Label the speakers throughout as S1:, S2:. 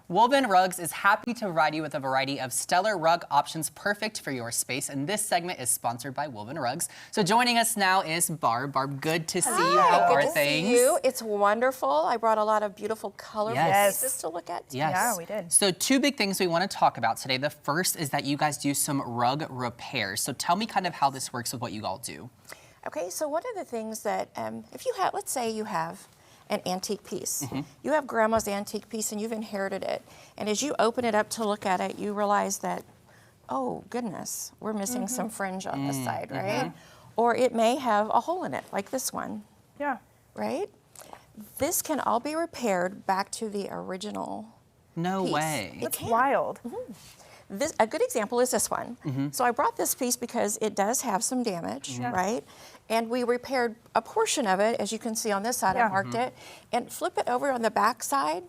S1: Woven Rugs is happy to provide you with a variety of stellar rug options perfect for your space, and this segment is sponsored by Woven Rugs. So joining us now is Barb. Barb, good to see you. How are things?
S2: Good to see you. It's wonderful. I brought a lot of beautiful, colorful pieces to look at.
S1: Yes.
S3: Yeah, we did.
S1: So two big things we want to talk about today. The first is that you guys do some rug repairs. So tell me kind of how this works with what you all do.
S2: Okay, so one of the things that, if you have, let's say you have an antique piece. You have grandma's antique piece and you've inherited it. And as you open it up to look at it, you realize that, oh goodness, we're missing some fringe on this side, right? Or it may have a hole in it, like this one.
S3: Yeah.
S2: Right? This can all be repaired back to the original
S1: No
S2: piece.
S1: way.
S2: It
S3: That's
S2: can.
S3: wild.
S2: A good example is this one. So I brought this piece because it does have some damage, right? And we repaired a portion of it, as you can see on this side, I marked it, and flip it over on the back side,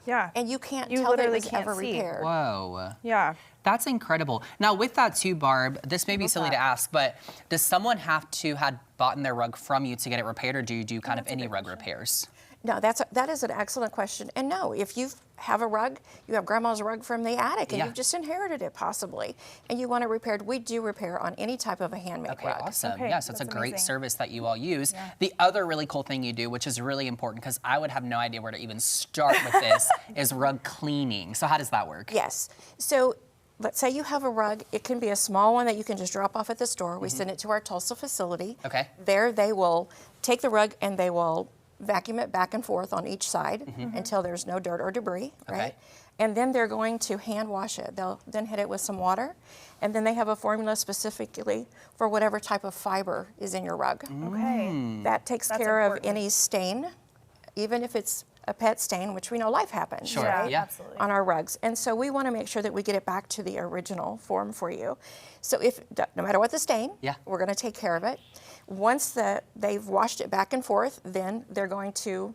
S3: Yeah.
S2: and you can't
S3: You
S2: tell that it
S3: literally
S2: was
S3: can't
S2: ever
S3: see.
S2: repaired.
S1: Whoa.
S3: Yeah.
S1: That's incredible. Now with that too, Barb, this may be silly to ask, but does someone have to have bought their rug from you to get it repaired, or do you do kind of any rug repairs?
S2: No, that is an excellent question. And no, if you have a rug, you have grandma's rug from the attic, and you've just inherited it possibly, and you want it repaired, we do repair on any type of a handmade
S1: Okay,
S2: rug.
S1: awesome.
S3: Okay,
S1: Yes, it's a
S3: that's
S1: great
S3: amazing.
S1: service that you all use. The other really cool thing you do, which is really important because I would have no idea where to even start with this, is rug cleaning. So how does that work?
S2: Yes. So let's say you have a rug. It can be a small one that you can just drop off at the store. We send it to our Tulsa facility.
S1: Okay.
S2: There they will take the rug and they will vacuum it back and forth on each side until there's no dirt or debris, right? And then they're going to hand wash it. They'll then hit it with some water, and then they have a formula specifically for whatever type of fiber is in your rug.
S3: Okay.
S2: That takes
S3: That's
S2: care
S3: important.
S2: of any stain, even if it's a pet stain, which we know life happens,
S1: Sure,
S2: right?
S1: yeah.
S3: Absolutely.
S2: On our rugs. And so we want to make sure that we get it back to the original form for you. So if, no matter what the stain, we're going to take care of it. Once they've washed it back and forth, then they're going to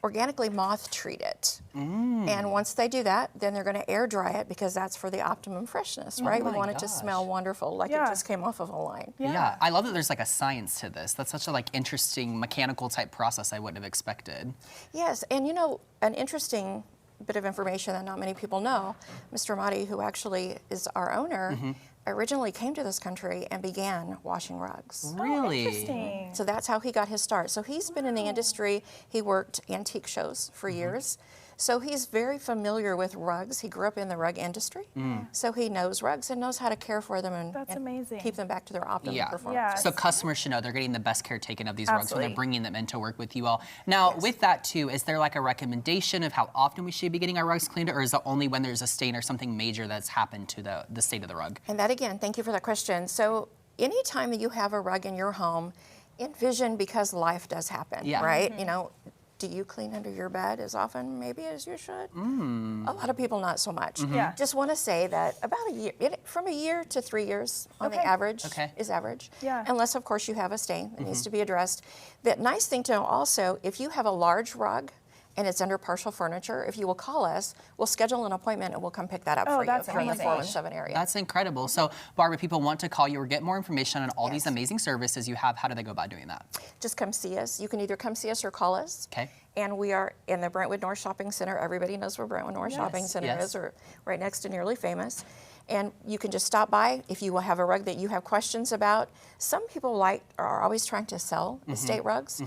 S2: organically moth treat it. And once they do that, then they're going to air dry it because that's for the optimum freshness, right? We
S1: my
S2: want it to smell wonderful, like it just came off of a line.
S1: Yeah, I love that there's like a science to this. That's such a interesting mechanical type process I wouldn't have expected.
S2: Yes, and you know, an interesting bit of information that not many people know, Mr. Mahdi, who actually is our owner, originally came to this country and began washing rugs.
S1: Really?
S3: Interesting.
S2: So that's how he got his start. So he's been in the industry. He worked antique shows for years. So he's very familiar with rugs. He grew up in the rug industry. So he knows rugs and knows how to care for them and,
S3: That's amazing.
S2: keep them back to their optimum performance.
S3: Yeah.
S1: So customers should know they're getting the best care taken of these rugs when
S3: Absolutely.
S1: they're bringing them in to work with you all. Now, with that too, is there like a recommendation of how often we should be getting our rugs cleaned, or is it only when there's a stain or something major that's happened to the state of the rug?
S2: And that again, thank you for that question. So anytime that you have a rug in your home, envision, because life does happen, right? You know, do you clean under your bed as often maybe as you should? A lot of people not so much.
S3: Yeah.
S2: Just want to say that about a year, from a year to 3 years on the average is average.
S3: Yeah.
S2: Unless of course you have a stain that needs to be addressed. The nice thing to know also, if you have a large rug and it's under partial furniture, if you will call us, we'll schedule an appointment and we'll come pick that up for you
S3: that's
S2: from the
S3: amazing.
S2: 417 area.
S1: That's incredible. So, Barbara, people want to call you or get more information on all these amazing services you have. How do they go about doing that?
S2: Just come see us. You can either come see us or call us.
S1: Okay.
S2: And we are in the Brentwood North Shopping Center. Everybody knows where Brentwood North Shopping Center is. We're right next to Nearly Famous. And you can just stop by if you will have a rug that you have questions about. Some people are always trying to sell estate rugs.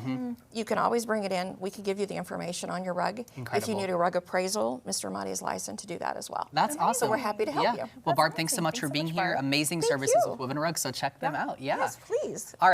S2: You can always bring it in. We can give you the information on your rug.
S1: Incredible.
S2: If you need a rug appraisal, Mr. Mahdi is licensed to do that as well.
S1: That's awesome.
S2: So we're happy to help you.
S1: Well, Barb, thanks so much for being here. Amazing services with Woven Rugs, so check them out.
S2: Yes, please.
S1: All right.